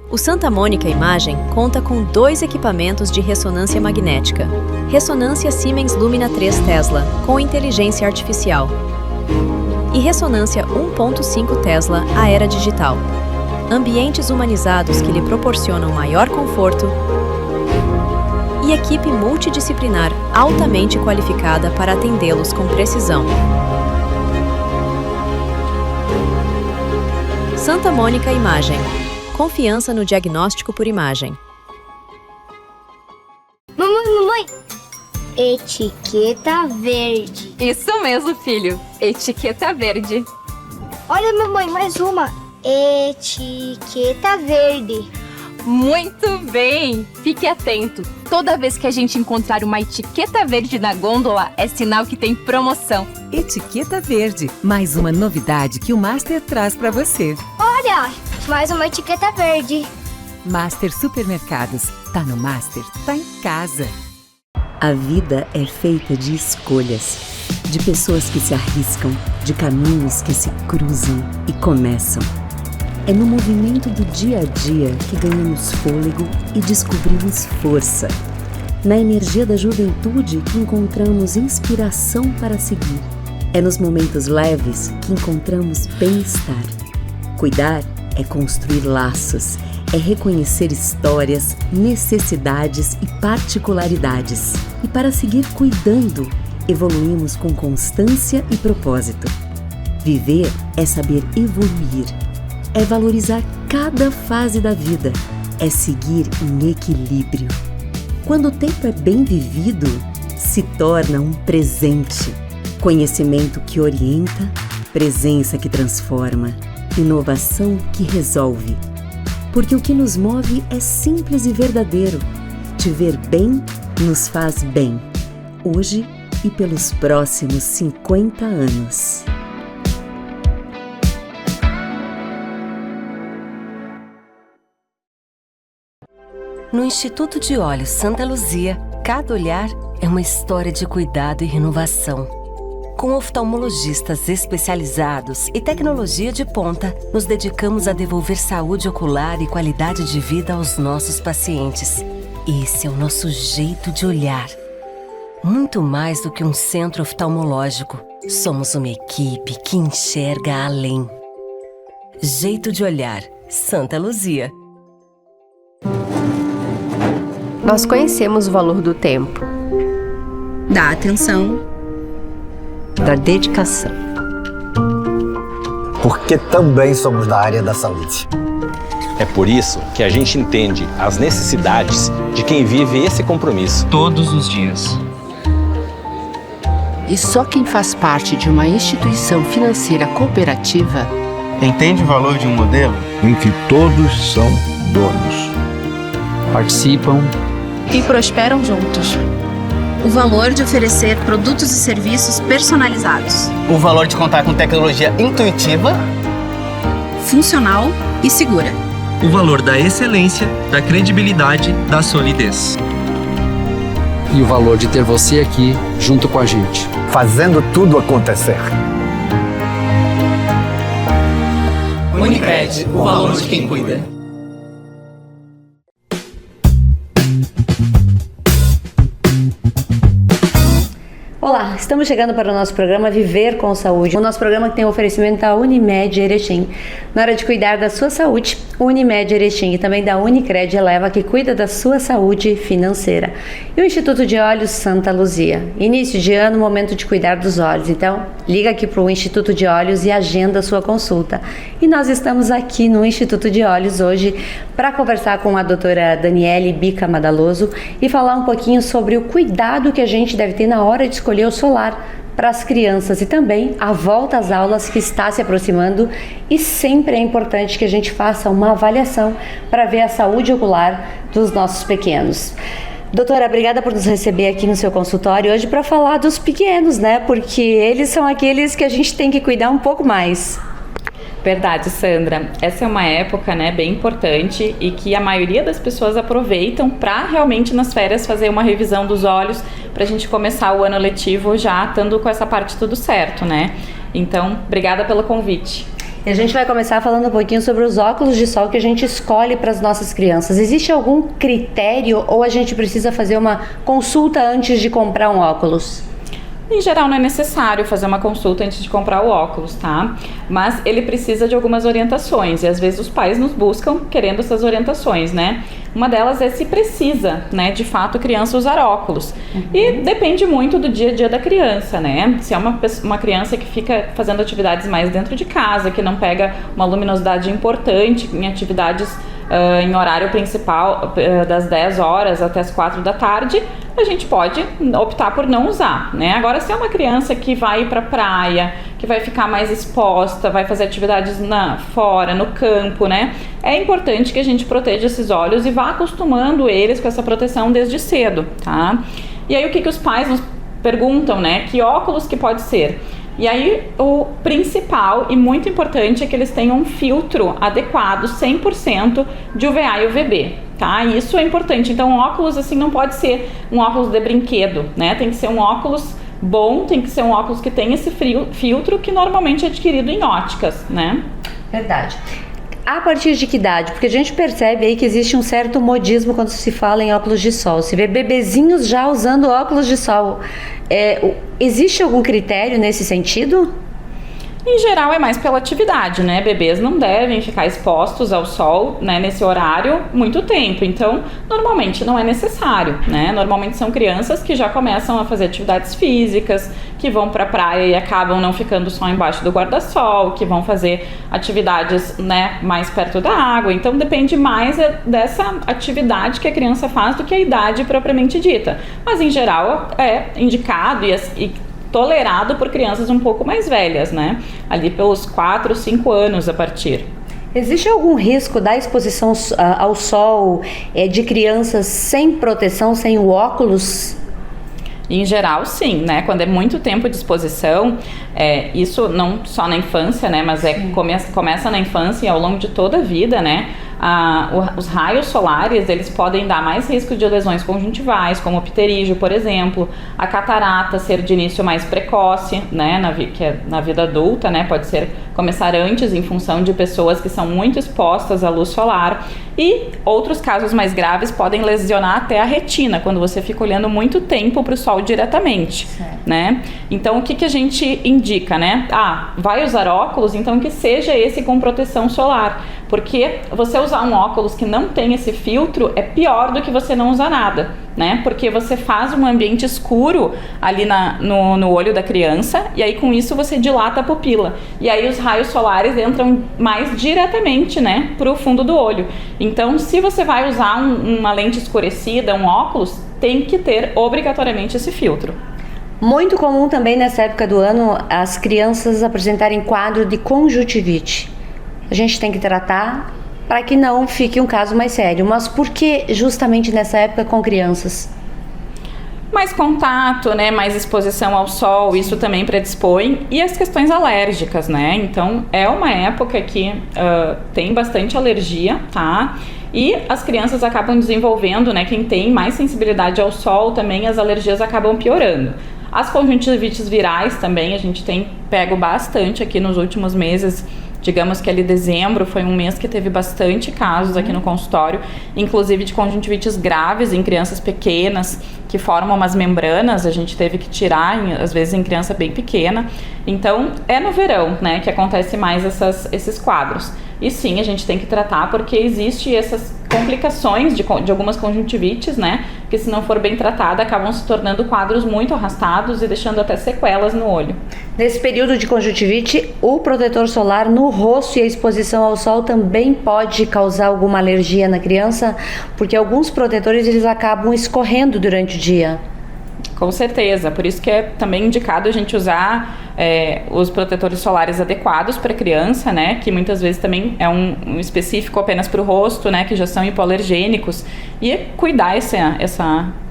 O Santa Mônica Imagem conta com 2 equipamentos de ressonância magnética. Ressonância Siemens Lumina 3 Tesla, com inteligência artificial. E ressonância 1.5 Tesla Aera Digital. Ambientes humanizados que lhe proporcionam maior conforto e equipe multidisciplinar altamente qualificada para atendê-los com precisão. Santa Mônica Imagem. Confiança no diagnóstico por imagem. Mamãe! Etiqueta verde. Isso mesmo, filho. Etiqueta verde. Olha, mamãe, mais uma. Etiqueta verde. Muito bem! Fique atento. Toda vez que a gente encontrar uma etiqueta verde na gôndola, é sinal que tem promoção. Etiqueta verde. Mais uma novidade que o Master traz para você. Olha, mais uma etiqueta verde. Master Supermercados. Tá no Master, tá em casa. A vida é feita de escolhas, de pessoas que se arriscam, de caminhos que se cruzam e começam. É no movimento do dia a dia que ganhamos fôlego e descobrimos força. Na energia da juventude que encontramos inspiração para seguir. É nos momentos leves que encontramos bem-estar. Cuidar é construir laços, é reconhecer histórias, necessidades e particularidades. E para seguir cuidando, evoluímos com constância e propósito. Viver é saber evoluir. É valorizar cada fase da vida, é seguir em equilíbrio. Quando o tempo é bem vivido, se torna um presente. Conhecimento que orienta, presença que transforma, inovação que resolve. Porque o que nos move é simples e verdadeiro. Te ver bem nos faz bem, hoje e pelos próximos 50 anos. No Instituto de Olhos Santa Luzia, cada olhar é uma história de cuidado e renovação. Com oftalmologistas especializados e tecnologia de ponta, nos dedicamos a devolver saúde ocular e qualidade de vida aos nossos pacientes. Esse é o nosso jeito de olhar. Muito mais do que um centro oftalmológico, somos uma equipe que enxerga além. Jeito de olhar, Santa Luzia. Nós conhecemos o valor do tempo, da atenção, da dedicação. Porque também somos da área da saúde. É por isso que a gente entende as necessidades de quem vive esse compromisso todos os dias. E só quem faz parte de uma instituição financeira cooperativa entende o valor de um modelo em que todos são donos, participam e prosperam juntos. O valor de oferecer produtos e serviços personalizados. O valor de contar com tecnologia intuitiva, funcional e segura. O valor da excelência, da credibilidade, da solidez. E o valor de ter você aqui junto com a gente, fazendo tudo acontecer. Unicred, o valor de quem cuida. Olá, estamos chegando para o nosso programa Viver com Saúde, o nosso programa que tem o oferecimento da Unimed Erechim. Na hora de cuidar da sua saúde, Unimed Erechim e também da Unicred Eleva, que cuida da sua saúde financeira. E o Instituto de Olhos Santa Luzia. Início de ano, momento de cuidar dos olhos. Então, liga aqui para o Instituto de Olhos e agenda a sua consulta. E nós estamos aqui no Instituto de Olhos hoje para conversar com a doutora Daniele Bica Madaloso e falar um pouquinho sobre o cuidado que a gente deve ter na hora de escolher o solar para as crianças e também a volta às aulas que está se aproximando, e sempre é importante que a gente faça uma avaliação para ver a saúde ocular dos nossos pequenos. Doutora, obrigada por nos receber aqui no seu consultório hoje para falar dos pequenos, né? Porque eles são aqueles que a gente tem que cuidar um pouco mais. Verdade, Sandra. Essa é uma época, né, bem importante e que a maioria das pessoas aproveitam para realmente nas férias fazer uma revisão dos olhos para a gente começar o ano letivo já estando com essa parte tudo certo, né? Então, obrigada pelo convite. E a gente vai começar falando um pouquinho sobre os óculos de sol que a gente escolhe para as nossas crianças. Existe algum critério ou a gente precisa fazer uma consulta antes de comprar um óculos? Em geral, não é necessário fazer uma consulta antes de comprar o óculos, tá? Mas ele precisa de algumas orientações e às vezes os pais nos buscam querendo essas orientações, né? Uma delas é se precisa, né, de fato, a criança usar óculos. E depende muito do dia a dia da criança, né? Se é uma criança que fica fazendo atividades mais dentro de casa, que não pega uma luminosidade importante em atividades em horário principal, das 10 horas até as 4 da tarde, a gente pode optar por não usar, né? Agora, se é uma criança que vai para a praia, que vai ficar mais exposta, vai fazer atividades fora, no campo, né? É importante que a gente proteja esses olhos e vá acostumando eles com essa proteção desde cedo, tá? E aí, o que os pais nos perguntam, né? Que óculos que pode ser? E aí, o principal e muito importante é que eles tenham um filtro adequado, 100% de UVA e UVB, tá? Isso é importante. Então, um óculos, assim, não pode ser um óculos de brinquedo, né? Tem que ser um óculos bom, tem que ser um óculos que tem esse filtro que normalmente é adquirido em óticas, né? Verdade. A partir de que idade? Porque a gente percebe aí que existe um certo modismo quando se fala em óculos de sol. Se vê bebezinhos já usando óculos de sol. Existe algum critério nesse sentido? Em geral é mais pela atividade, né? Bebês não devem ficar expostos ao sol, né, nesse horário muito tempo, então normalmente não é necessário, né? Normalmente são crianças que já começam a fazer atividades físicas, que vão para a praia e acabam não ficando só embaixo do guarda-sol, que vão fazer atividades, né, mais perto da água, então depende mais dessa atividade que a criança faz do que a idade propriamente dita, mas em geral é indicado e tolerado por crianças um pouco mais velhas, né? Ali pelos 4, 5 anos a partir. Existe algum risco da exposição ao sol de crianças sem proteção, sem o óculos? Em geral, sim, né? Quando é muito tempo de exposição, isso não só na infância, né? Mas começa na infância e ao longo de toda a vida, né? Os raios solares, eles podem dar mais risco de lesões conjuntivais, como o pterígio, por exemplo, a catarata ser de início mais precoce, né, na vida adulta, né, pode começar antes em função de pessoas que são muito expostas à luz solar, e outros casos mais graves podem lesionar até a retina, quando você fica olhando muito tempo para o sol diretamente, né? Então, o que a gente indica, né? Vai usar óculos, então que seja esse com proteção solar, porque você usar um óculos que não tem esse filtro é pior do que você não usar nada, né? Porque você faz um ambiente escuro ali no olho da criança e aí com isso você dilata a pupila. E aí os raios solares entram mais diretamente, né, pro fundo do olho. Então, se você vai usar uma lente escurecida, um óculos, tem que ter obrigatoriamente esse filtro. Muito comum também nessa época do ano as crianças apresentarem quadro de conjuntivite. A gente tem que tratar para que não fique um caso mais sério. Mas por que justamente nessa época com crianças? Mais contato, né, mais exposição ao sol, isso também predispõe. E as questões alérgicas, né? Então, é uma época que tem bastante alergia, tá? E as crianças acabam desenvolvendo, né, quem tem mais sensibilidade ao sol também, as alergias acabam piorando. As conjuntivites virais também, a gente tem pego bastante aqui nos últimos meses. Digamos que ali dezembro foi um mês que teve bastante casos aqui no consultório, inclusive de conjuntivites graves em crianças pequenas, que formam umas membranas, a gente teve que tirar, às vezes em criança bem pequena. Então, é no verão, né, que acontece mais esses quadros. E sim, a gente tem que tratar porque existe essas complicações de algumas conjuntivites, né, que se não for bem tratada, acabam se tornando quadros muito arrastados e deixando até sequelas no olho. Nesse período de conjuntivite, o protetor solar no rosto e a exposição ao sol também pode causar alguma alergia na criança, porque alguns protetores eles acabam escorrendo durante o dia. Com certeza, por isso que é também indicado a gente usar os protetores solares adequados para a criança, né, que muitas vezes também é um específico apenas para o rosto, né, que já são hipoalergênicos, e cuidar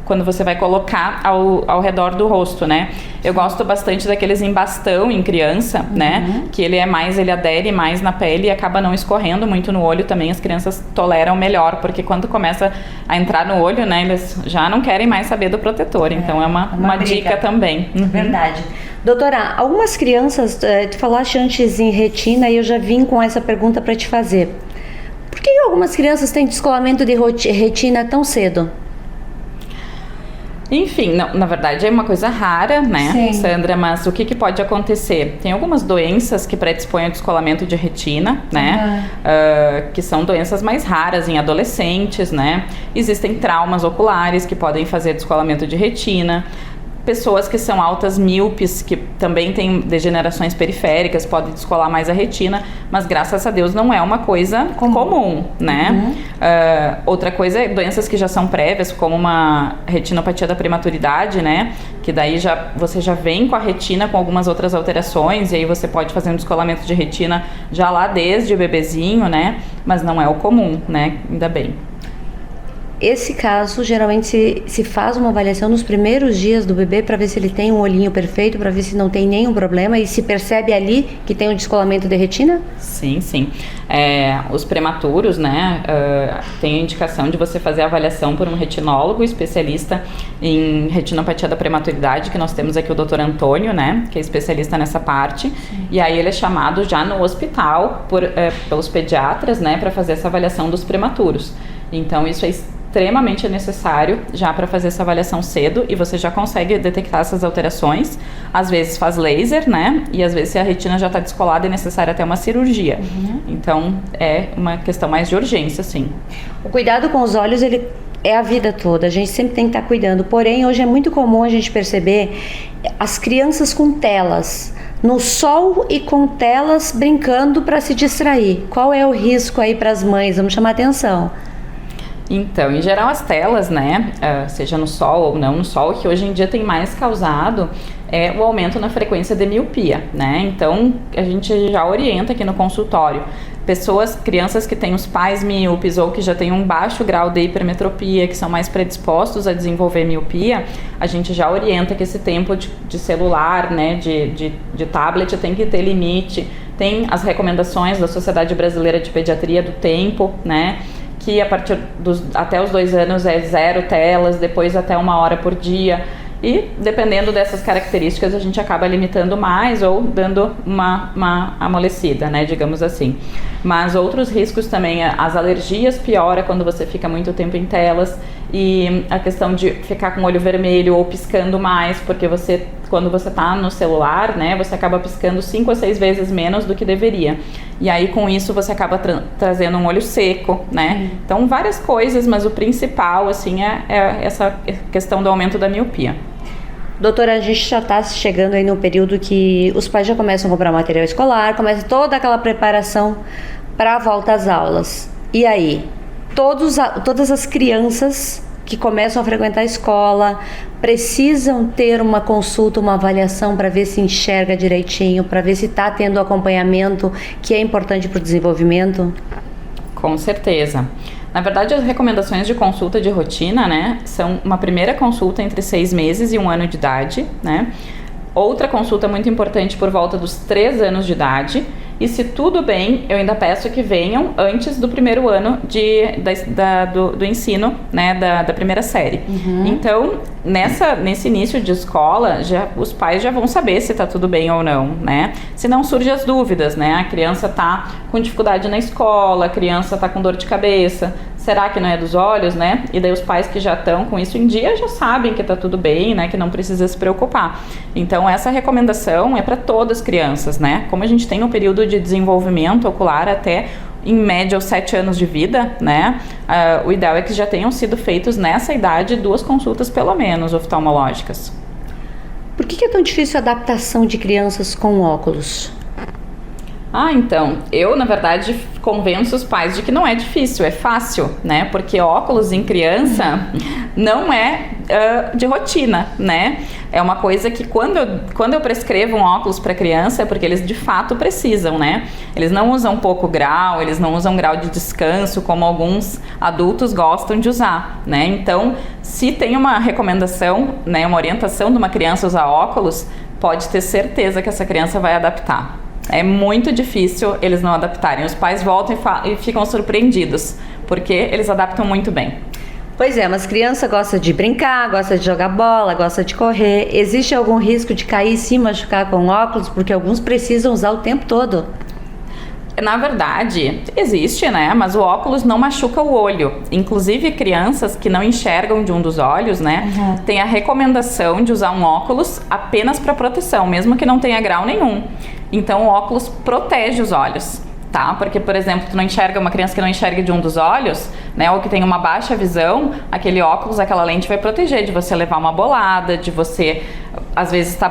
quando você vai colocar ao redor do rosto, né? Eu gosto bastante daqueles em bastão em criança, né? Que ele adere mais na pele e acaba não escorrendo muito no olho também. As crianças toleram melhor, porque quando começa a entrar no olho, né? Eles já não querem mais saber do protetor. Então é uma dica também. Verdade. Doutora, algumas crianças, tu falaste antes em retina e eu já vim com essa pergunta para te fazer. Por que algumas crianças têm descolamento de retina tão cedo? Enfim, não, na verdade é uma coisa rara, né, Sim. Sandra? Mas o que pode acontecer? Tem algumas doenças que predispõem ao descolamento de retina, né? Que são doenças mais raras em adolescentes, né? Existem traumas oculares que podem fazer descolamento de retina. Pessoas que são altas míopes, que também têm degenerações periféricas, podem descolar mais a retina, mas graças a Deus não é uma coisa comum, né? Outra coisa é doenças que já são prévias, como uma retinopatia da prematuridade, né? Que daí você já vem com a retina com algumas outras alterações, e aí você pode fazer um descolamento de retina já lá desde o bebezinho, né? Mas não é o comum, né? Ainda bem. Esse caso, geralmente se faz uma avaliação nos primeiros dias do bebê para ver se ele tem um olhinho perfeito, para ver se não tem nenhum problema, e se percebe ali que tem um descolamento de retina? Sim, sim. Os prematuros, né, tem a indicação de você fazer a avaliação por um retinólogo especialista em retinopatia da prematuridade, que nós temos aqui o Dr. Antônio, né, que é especialista nessa parte. Sim. E aí ele é chamado já no hospital pelos pediatras, né, para fazer essa avaliação dos prematuros. Então isso é extremamente necessário já para fazer essa avaliação cedo, e você já consegue detectar essas alterações. Às vezes faz laser, né? E às vezes se a retina já está descolada é necessária até uma cirurgia. Então é uma questão mais de urgência, sim. O cuidado com os olhos, ele é a vida toda, a gente sempre tem que estar cuidando. Porém, hoje é muito comum a gente perceber as crianças com telas no sol e com telas brincando para se distrair. Qual é o risco aí para as mães? Vamos chamar atenção. Então, em geral, as telas, né, seja no sol ou não no sol, que hoje em dia tem mais causado o aumento na frequência de miopia, né? Então, a gente já orienta aqui no consultório crianças que têm os pais míopes ou que já têm um baixo grau de hipermetropia, que são mais predispostos a desenvolver miopia, a gente já orienta que esse tempo de celular, né, de tablet tem que ter limite. Tem as recomendações da Sociedade Brasileira de Pediatria do tempo, né, que a partir até os 2 anos é 0 telas, depois até 1 hora por dia. E dependendo dessas características, a gente acaba limitando mais ou dando uma amolecida, né, digamos assim. Mas outros riscos também, as alergias piora quando você fica muito tempo em telas, e a questão de ficar com o olho vermelho ou piscando mais, porque quando você está no celular, né, você acaba piscando 5 a 6 vezes menos do que deveria. E aí com isso você acaba trazendo um olho seco, né? Então várias coisas, mas o principal, assim, é essa questão do aumento da miopia. Doutora, a gente já está chegando aí no período que os pais já começam a comprar material escolar, começa toda aquela preparação para a volta às aulas. E aí, todas as crianças que começam a frequentar a escola precisam ter uma consulta, uma avaliação para ver se enxerga direitinho, para ver se está tendo o acompanhamento que é importante para o desenvolvimento? Com certeza. Na verdade, as recomendações de consulta de rotina, né, são uma primeira consulta entre 6 meses e 1 ano de idade, né? Outra consulta muito importante por volta dos 3 anos de idade. E se tudo bem, eu ainda peço que venham antes do 1º ano do ensino, né, da primeira série. Então, nesse início de escola, os pais já vão saber se está tudo bem ou não, né? Se não surgem as dúvidas, né? A criança está com dificuldade na escola, a criança está com dor de cabeça, será que não é dos olhos, né? E daí os pais que já estão com isso em dia já sabem que está tudo bem, né? Que não precisa se preocupar. Então, essa recomendação é para todas as crianças, né? Como a gente tem um período de desenvolvimento ocular até, em média, os 7 anos de vida, né? O ideal é que já tenham sido feitos nessa idade 2 consultas, pelo menos, oftalmológicas. Por que é tão difícil a adaptação de crianças com óculos? Então, eu, na verdade, convenço os pais de que não é difícil, é fácil, né? Porque óculos em criança não é de rotina, né? É uma coisa que quando eu prescrevo um óculos para criança é porque eles de fato precisam, né? Eles não usam pouco grau, eles não usam grau de descanso como alguns adultos gostam de usar, né? Então, se tem uma recomendação, né, uma orientação de uma criança usar óculos, pode ter certeza que essa criança vai adaptar. É muito difícil eles não adaptarem. Os pais voltam e ficam surpreendidos, porque eles adaptam muito bem. Pois é, mas criança gosta de brincar, gosta de jogar bola, gosta de correr. Existe algum risco de cair e se machucar com óculos? Porque alguns precisam usar o tempo todo. Na verdade, existe, né? Mas o óculos não machuca o olho. Inclusive, crianças que não enxergam de um dos olhos, né? Tem a recomendação de usar um óculos apenas para proteção, mesmo que não tenha grau nenhum. Então, o óculos protege os olhos, tá? Porque, por exemplo, tu não enxerga uma criança que não enxerga de um dos olhos, né? Ou que tem uma baixa visão, aquele óculos, aquela lente vai proteger de você levar uma bolada, de você, às vezes, tá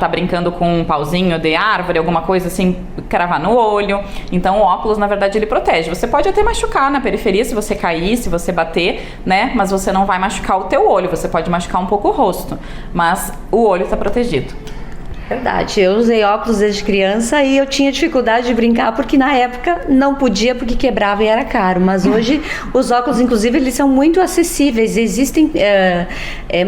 brincando com um pauzinho de árvore, alguma coisa assim, cravar no olho. Então, o óculos, na verdade, ele protege. Você pode até machucar na periferia, se você cair, se você bater, né? Mas você não vai machucar o teu olho, você pode machucar um pouco o rosto, mas o olho está protegido. Verdade, eu usei óculos desde criança e eu tinha dificuldade de brincar porque na época não podia porque quebrava e era caro, mas hoje os óculos, inclusive, eles são muito acessíveis, existem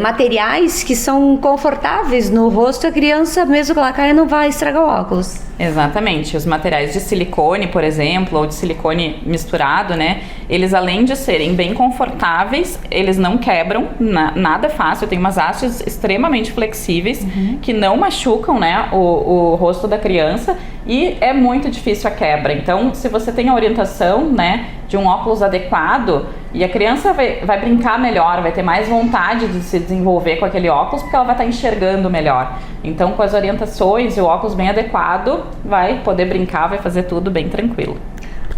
materiais que são confortáveis no rosto, a criança, mesmo que ela caia, não vai estragar o óculos. Exatamente, os materiais de silicone, por exemplo, ou de silicone misturado, né, eles além de serem bem confortáveis, eles não quebram, nada fácil, tem umas hastes extremamente flexíveis que não machucam, né, o rosto da criança e é muito difícil a quebra. Então, se você tem a orientação, né, de um óculos adequado e a criança vai brincar melhor, vai ter mais vontade de se desenvolver com aquele óculos porque ela vai estar enxergando melhor. Então, com as orientações e o óculos bem adequado, vai poder brincar, vai fazer tudo bem tranquilo.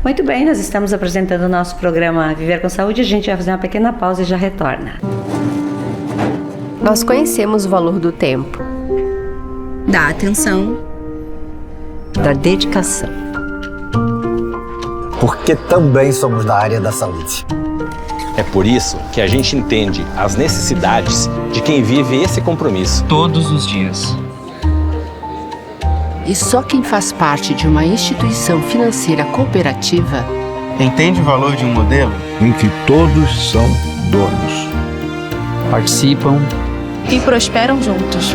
Muito bem, nós estamos apresentando o nosso programa Viver com Saúde. A gente vai fazer uma pequena pausa e já retorna. Nós conhecemos o valor do tempo, da atenção, da dedicação. Porque também somos da área da saúde. É por isso que a gente entende as necessidades de quem vive esse compromisso todos os dias. E só quem faz parte de uma instituição financeira cooperativa Entende o valor de um modelo em que todos são donos. Participam e prosperam juntos.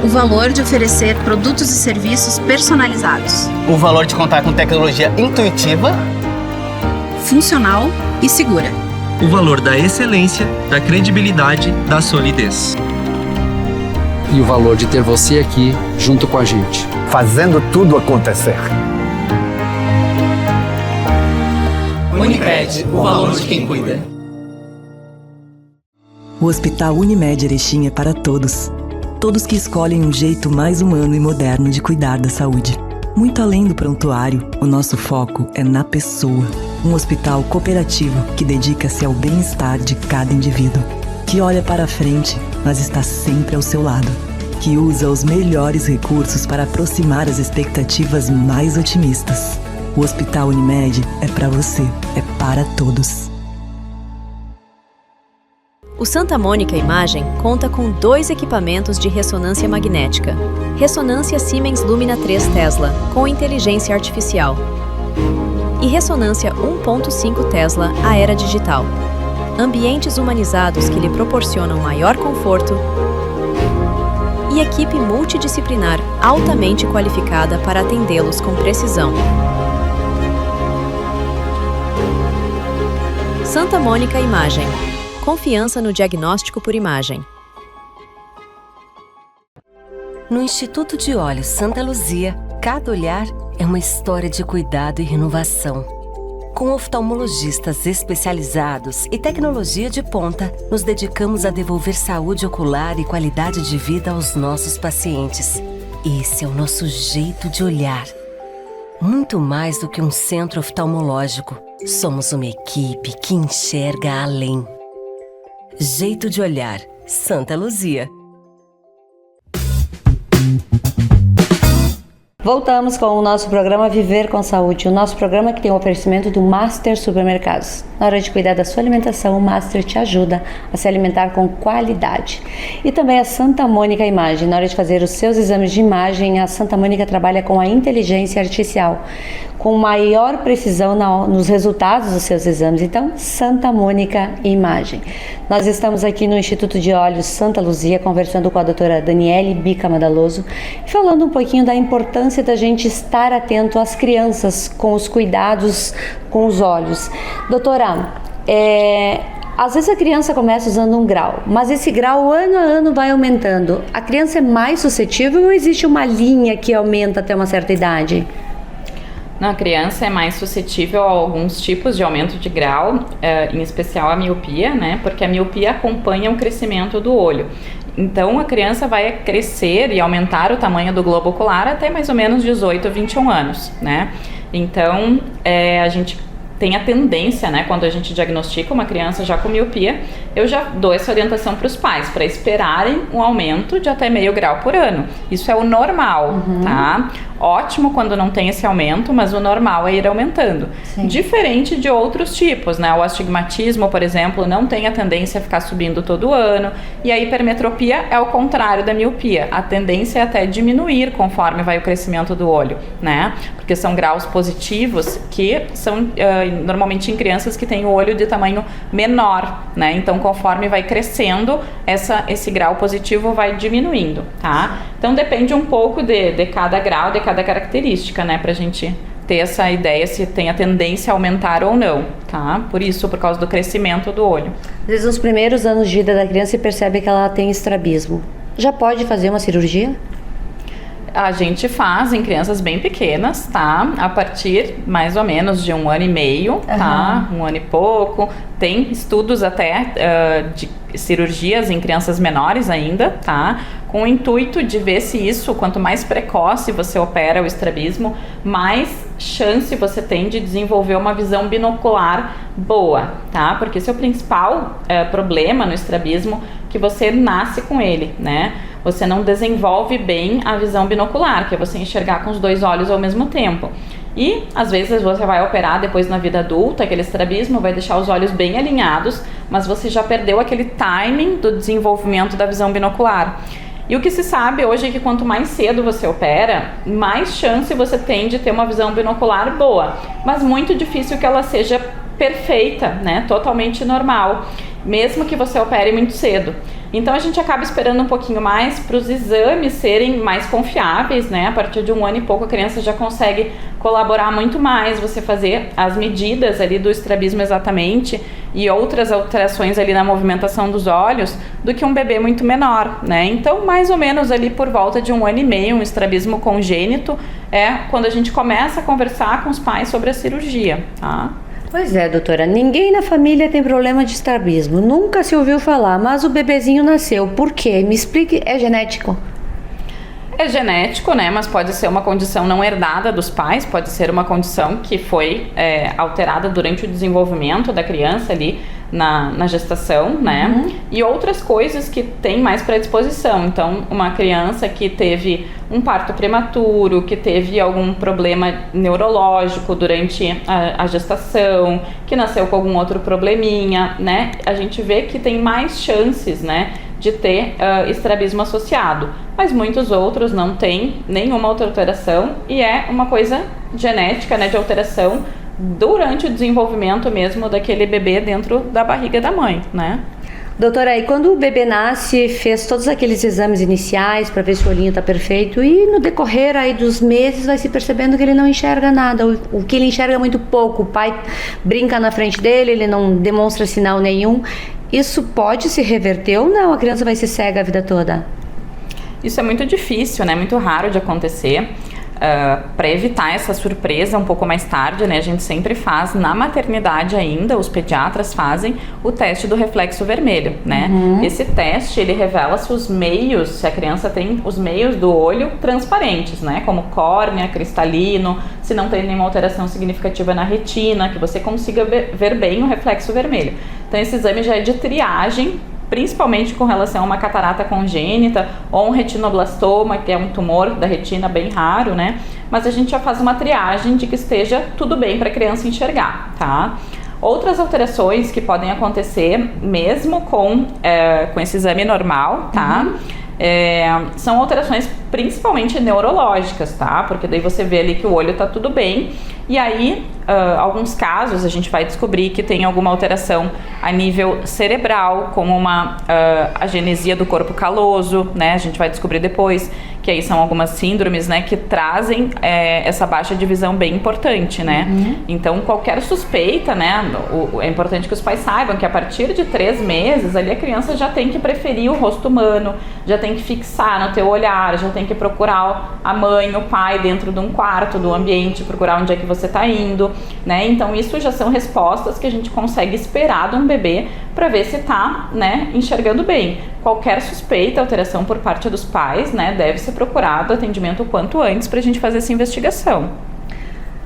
O valor de oferecer produtos e serviços personalizados. O valor de contar com tecnologia intuitiva, funcional e segura. o valor da excelência, da credibilidade, da solidez. E o valor de ter você aqui junto com a gente. Fazendo tudo acontecer. Unicred, o valor de quem cuida. O Hospital Unimed Erechim é para todos. Todos que escolhem um jeito mais humano e moderno de cuidar da saúde. Muito além do prontuário, o nosso foco é na pessoa. Um hospital cooperativo que dedica-se ao bem-estar de cada indivíduo. Que olha para a frente, mas está sempre ao seu lado. Que usa os melhores recursos para aproximar as expectativas mais otimistas. O Hospital Unimed é para você, é para todos. O Santa Mônica Imagem conta com 2 equipamentos de ressonância magnética. Ressonância Siemens Lumina 3 Tesla, com inteligência artificial. E ressonância 1.5 Tesla Aera Digital. Ambientes humanizados que lhe proporcionam maior conforto e equipe multidisciplinar altamente qualificada para atendê-los com precisão. Santa Mônica Imagem. Confiança no diagnóstico por imagem. No Instituto de Olhos Santa Luzia, cada olhar é uma história de cuidado e renovação. Com oftalmologistas especializados e tecnologia de ponta, nos dedicamos a devolver saúde ocular e qualidade de vida aos nossos pacientes. Esse é o nosso jeito de olhar. Muito mais do que um centro oftalmológico, somos uma equipe que enxerga além. Jeito de olhar, Santa Luzia. Voltamos com o nosso programa Viver com Saúde, o nosso programa que tem o oferecimento do Master Supermercados. Na hora de cuidar da sua alimentação, o Master te ajuda a se alimentar com qualidade. E também a Santa Mônica Imagem. Na hora de fazer os seus exames de imagem, a Santa Mônica trabalha com a inteligência artificial, com maior precisão nos resultados dos seus exames. Então, Santa Mônica Imagem. Nós estamos aqui no Instituto de Olhos Santa Luzia, conversando com a doutora Daniele Bica Madaloso, falando um pouquinho da importância da gente estar atento às crianças com os cuidados com os olhos. Doutora, às vezes a criança começa usando um grau, mas esse grau ano a ano vai aumentando. A criança é mais suscetível ou existe uma linha que aumenta até uma certa idade? A criança é mais suscetível a alguns tipos de aumento de grau, em especial a miopia, né? Porque a miopia acompanha o crescimento do olho. Então, a criança vai crescer e aumentar o tamanho do globo ocular até mais ou menos 18 a 21 anos, né? Então, a gente tem a tendência, né, quando a gente diagnostica uma criança já com miopia, eu já dou essa orientação para os pais, para esperarem um aumento de até meio grau por ano. Isso é o normal, tá? Ótimo quando não tem esse aumento, mas o normal é ir aumentando. Sim. Diferente de outros tipos, né? O astigmatismo, por exemplo, não tem a tendência a ficar subindo todo ano, e a hipermetropia é o contrário da miopia. A tendência é até diminuir conforme vai o crescimento do olho, né? Porque são graus positivos que são normalmente em crianças que têm o olho de tamanho menor, né? Então, conforme vai crescendo, esse grau positivo vai diminuindo, tá? Então, depende um pouco de cada grau, de cada característica, né? Pra gente ter essa ideia se tem a tendência a aumentar ou não, tá? Por isso, por causa do crescimento do olho. Às vezes, nos primeiros anos de vida da criança, se percebe que ela tem estrabismo. Já pode fazer uma cirurgia? A gente faz em crianças bem pequenas, tá? A partir mais ou menos de 1 ano e meio, tá? 1 ano e pouco. Tem estudos até de cirurgias em crianças menores ainda, tá? Com o intuito de ver se isso, quanto mais precoce você opera o estrabismo, mais chance você tem de desenvolver uma visão binocular boa, tá? Porque esse é o principal problema no estrabismo, que você nasce com ele, né? Você não desenvolve bem a visão binocular, que é você enxergar com os 2 olhos ao mesmo tempo. E, às vezes, você vai operar depois na vida adulta, aquele estrabismo vai deixar os olhos bem alinhados, mas você já perdeu aquele timing do desenvolvimento da visão binocular. E o que se sabe hoje é que quanto mais cedo você opera, mais chance você tem de ter uma visão binocular boa, mas muito difícil que ela seja perfeita, né? Totalmente normal, mesmo que você opere muito cedo. Então a gente acaba esperando um pouquinho mais para os exames serem mais confiáveis, né? A partir de 1 ano e pouco a criança já consegue colaborar muito mais, você fazer as medidas ali do estrabismo exatamente e outras alterações ali na movimentação dos olhos do que um bebê muito menor, né? Então mais ou menos ali por volta de 1 ano e meio, um estrabismo congênito é quando a gente começa a conversar com os pais sobre a cirurgia, tá? Pois é, doutora, ninguém na família tem problema de estrabismo, nunca se ouviu falar, mas o bebezinho nasceu, por quê? Me explique, é genético? É genético, né, mas pode ser uma condição não herdada dos pais, pode ser uma condição que foi alterada durante o desenvolvimento da criança ali na gestação, né, e outras coisas que tem mais predisposição. Então, uma criança que teve um parto prematuro, que teve algum problema neurológico durante a gestação, que nasceu com algum outro probleminha, né, a gente vê que tem mais chances, né, de ter estrabismo associado, mas muitos outros não têm nenhuma outra alteração e é uma coisa genética, né, de alteração durante o desenvolvimento mesmo daquele bebê dentro da barriga da mãe, né? Doutora, e quando o bebê nasce, fez todos aqueles exames iniciais para ver se o olhinho está perfeito e no decorrer aí dos meses vai se percebendo que ele não enxerga nada, o que ele enxerga é muito pouco, o pai brinca na frente dele, ele não demonstra sinal nenhum. Isso pode se reverter ou não? A criança vai ser cega a vida toda? Isso é muito difícil, né? Muito raro de acontecer. Para evitar essa surpresa um pouco mais tarde, né, a gente sempre faz na maternidade ainda, os pediatras fazem o teste do reflexo vermelho, né? Esse teste, ele revela se os meios, se a criança tem os meios do olho transparentes, né, como córnea, cristalino, se não tem nenhuma alteração significativa na retina, que você consiga ver bem o reflexo vermelho. Então esse exame já é de triagem principalmente com relação a uma catarata congênita ou um retinoblastoma, que é um tumor da retina bem raro, né? Mas a gente já faz uma triagem de que esteja tudo bem para a criança enxergar, tá? Outras alterações que podem acontecer mesmo com esse exame normal, tá? São alterações principalmente neurológicas, tá? Porque daí você vê ali que o olho tá tudo bem e aí, alguns casos a gente vai descobrir que tem alguma alteração a nível cerebral, como uma agenesia do corpo caloso, né? A gente vai descobrir depois que aí são algumas síndromes, né, que trazem essa baixa de visão bem importante, né? Então, qualquer suspeita, né, é importante que os pais saibam que a partir de 3 meses ali a criança já tem que preferir o rosto humano, já tem que fixar no teu olhar, já tem que procurar a mãe, o pai dentro de um quarto, do ambiente, procurar onde é que você está indo, né? Então isso já são respostas que a gente consegue esperar de um bebê para ver se está, né, enxergando bem. Qualquer suspeita, alteração por parte dos pais, né, deve ser procurado atendimento o quanto antes para a gente fazer essa investigação.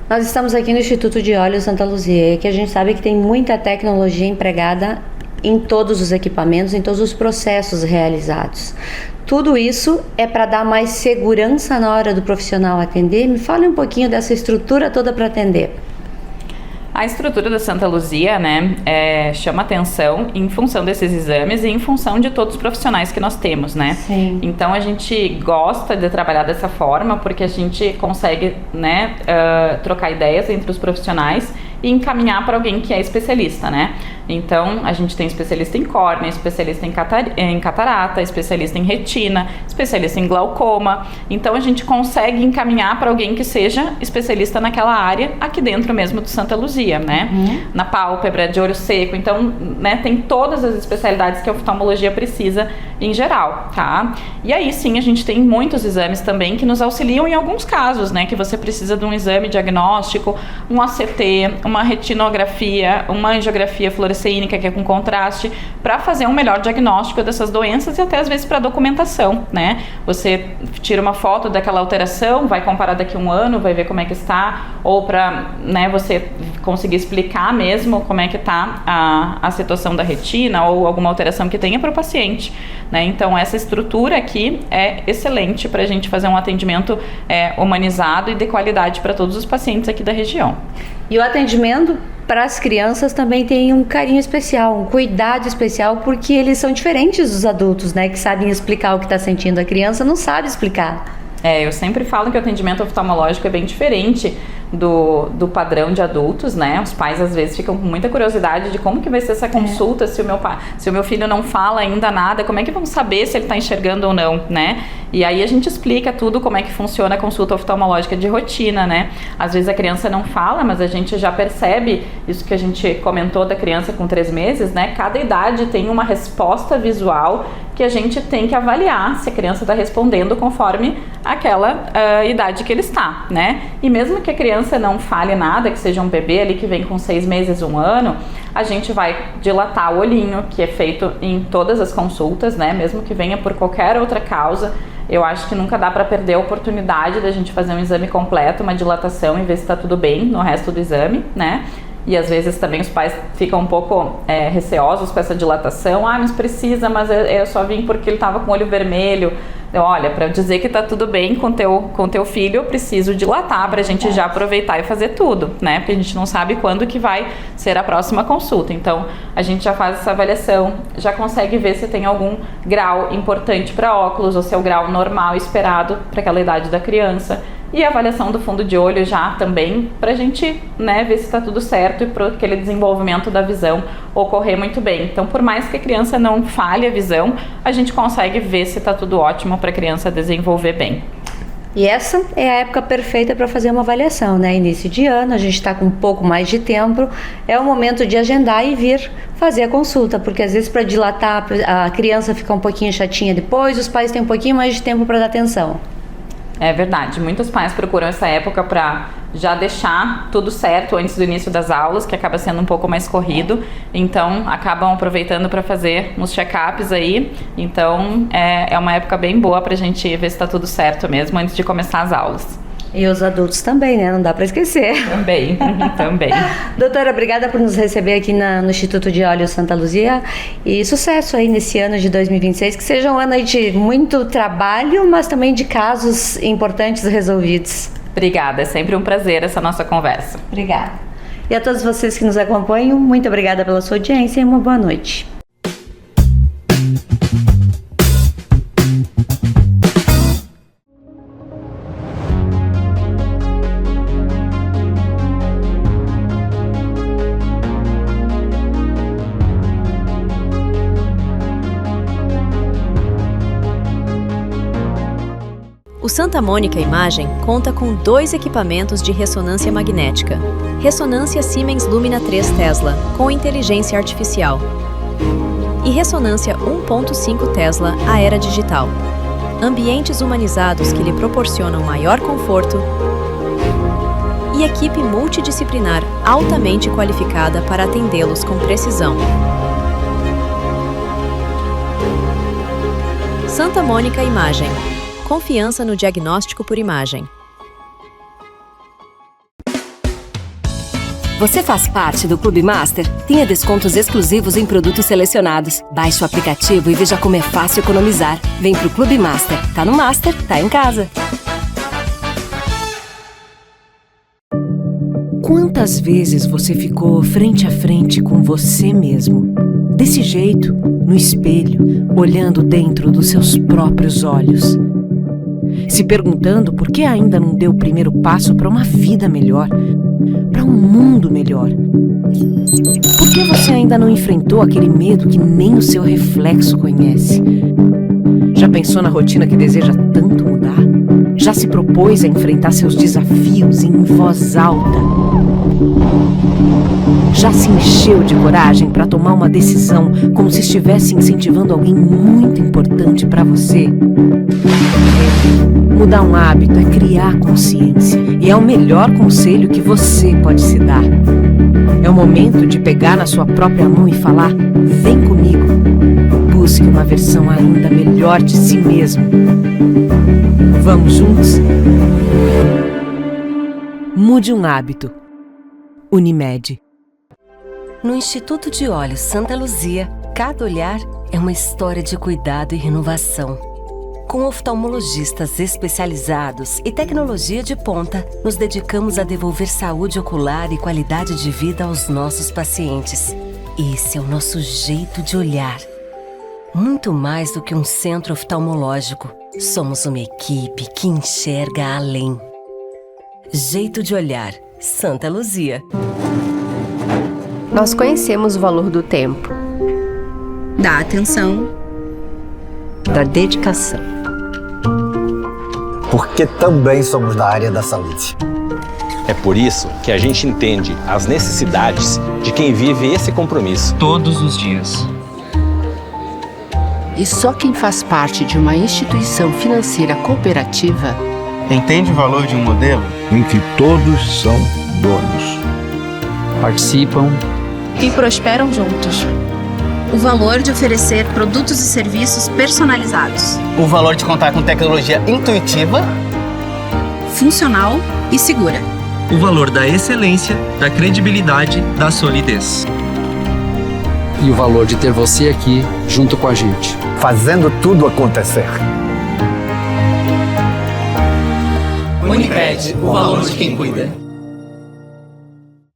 Nós estamos aqui no Instituto de Olhos Santa Luzia, que a gente sabe que tem muita tecnologia empregada em todos os equipamentos, em todos os processos realizados. Tudo isso é para dar mais segurança na hora do profissional atender? Me fale um pouquinho dessa estrutura toda para atender. A estrutura da Santa Luzia, né, chama atenção em função desses exames e em função de todos os profissionais que nós temos, né? Sim. Então a gente gosta de trabalhar dessa forma porque a gente consegue, né, trocar ideias entre os profissionais e encaminhar para alguém que é especialista, né? Então, a gente tem especialista em córnea, especialista em catarata, especialista em retina, especialista em glaucoma. Então, a gente consegue encaminhar para alguém que seja especialista naquela área, aqui dentro mesmo do Santa Luzia, né? Na pálpebra, de olho seco. Então, né, tem todas as especialidades que a oftalmologia precisa em geral, tá? E aí, sim, a gente tem muitos exames também que nos auxiliam em alguns casos, né? Que você precisa de um exame diagnóstico, um ACT, uma retinografia, uma angiografia fluorescênica, que é com contraste, para fazer um melhor diagnóstico dessas doenças e até às vezes para documentação, né? Você tira uma foto daquela alteração, vai comparar daqui a um ano, vai ver como é que está, ou para, né, você conseguir explicar mesmo como é que está a situação da retina ou alguma alteração que tenha para o paciente, né? Então essa estrutura aqui é excelente para a gente fazer um atendimento humanizado e de qualidade para todos os pacientes aqui da região. E o atendimento para as crianças também tem um carinho especial, um cuidado especial, porque eles são diferentes dos adultos, né? Que sabem explicar o que está sentindo. A criança não sabe explicar. Eu sempre falo que o atendimento oftalmológico é bem diferente do padrão de adultos, né? Os pais às vezes ficam com muita curiosidade de como que vai ser essa consulta se o meu filho não fala ainda nada, como é que vamos saber se ele está enxergando ou não, né? E aí a gente explica tudo como é que funciona a consulta oftalmológica de rotina, né? Às vezes a criança não fala, mas a gente já percebe isso que a gente comentou da criança com 3 meses, né? Cada idade tem uma resposta visual que a gente tem que avaliar se a criança está respondendo conforme aquela idade que ele está, né? E mesmo que a criança não fale nada, que seja um bebê ali que vem com 6 meses, 1 ano, a gente vai dilatar o olhinho, que é feito em todas as consultas, né? Mesmo que venha por qualquer outra causa, eu acho que nunca dá para perder a oportunidade da gente fazer um exame completo, uma dilatação e ver se está tudo bem no resto do exame, né? E às vezes também os pais ficam um pouco receosos com essa dilatação. Mas precisa, mas eu só vim porque ele estava com o olho vermelho. Então, olha, para dizer que está tudo bem com teu filho, eu preciso dilatar para a gente já aproveitar e fazer tudo, né? Porque a gente não sabe quando que vai ser a próxima consulta. Então, a gente já faz essa avaliação, já consegue ver se tem algum grau importante para óculos ou se é o grau normal esperado para aquela idade da criança. E a avaliação do fundo de olho já também, para a gente, né, ver se está tudo certo e para aquele desenvolvimento da visão ocorrer muito bem. Então, por mais que a criança não falhe a visão, a gente consegue ver se está tudo ótimo para a criança desenvolver bem. E essa é a época perfeita para fazer uma avaliação, né? Início de ano, a gente está com um pouco mais de tempo, é o momento de agendar e vir fazer a consulta, porque às vezes para dilatar a criança fica um pouquinho chatinha depois, os pais têm um pouquinho mais de tempo para dar atenção. É verdade, muitos pais procuram essa época para já deixar tudo certo antes do início das aulas, que acaba sendo um pouco mais corrido, então acabam aproveitando para fazer uns check-ups aí, então é uma época bem boa para a gente ver se está tudo certo mesmo antes de começar as aulas. E os adultos também, né? Não dá para esquecer. Também. Doutora, obrigada por nos receber aqui no Instituto de Olhos Santa Luzia e sucesso aí nesse ano de 2026, que seja um ano aí de muito trabalho, mas também de casos importantes resolvidos. Obrigada, é sempre um prazer essa nossa conversa. Obrigada. E a todos vocês que nos acompanham, muito obrigada pela sua audiência e uma boa noite. O Santa Mônica Imagem conta com 2 equipamentos de ressonância magnética. Ressonância Siemens Lumina 3 Tesla, com inteligência artificial. E ressonância 1.5 Tesla Aera Digital. Ambientes humanizados que lhe proporcionam maior conforto e equipe multidisciplinar altamente qualificada para atendê-los com precisão. Santa Mônica Imagem. Confiança no diagnóstico por imagem. Você faz parte do Clube Master? Tenha descontos exclusivos em produtos selecionados. Baixe o aplicativo e veja como é fácil economizar. Vem pro Clube Master. Tá no Master, tá em casa. Quantas vezes você ficou frente a frente com você mesmo? Desse jeito, no espelho, olhando dentro dos seus próprios olhos. Se perguntando por que ainda não deu o primeiro passo para uma vida melhor, para um mundo melhor. Por que você ainda não enfrentou aquele medo que nem o seu reflexo conhece? Já pensou na rotina que deseja tanto mudar? Já se propôs a enfrentar seus desafios em voz alta? Já se encheu de coragem para tomar uma decisão como se estivesse incentivando alguém muito importante para você? Mudar um hábito é criar consciência e é o melhor conselho que você pode se dar. É o momento de pegar na sua própria mão e falar: vem comigo. Busque uma versão ainda melhor de si mesmo. Vamos juntos? Mude um hábito. Unimed. No Instituto de Olhos Santa Luzia, cada olhar é uma história de cuidado e renovação. Com oftalmologistas especializados e tecnologia de ponta, nos dedicamos a devolver saúde ocular e qualidade de vida aos nossos pacientes. Esse é o nosso jeito de olhar. Muito mais do que um centro oftalmológico, somos uma equipe que enxerga além. Jeito de olhar, Santa Luzia. Nós conhecemos o valor do tempo, da atenção, da dedicação. Porque também somos da área da saúde. É por isso que a gente entende as necessidades de quem vive esse compromisso todos os dias. E só quem faz parte de uma instituição financeira cooperativa entende o valor de um modelo em que todos são donos. Participam e prosperam juntos. O valor de oferecer produtos e serviços personalizados. O valor de contar com tecnologia intuitiva, funcional e segura. O valor da excelência, da credibilidade, da solidez. E o valor de ter você aqui junto com a gente. Fazendo tudo acontecer. Unicred, o valor de quem cuida.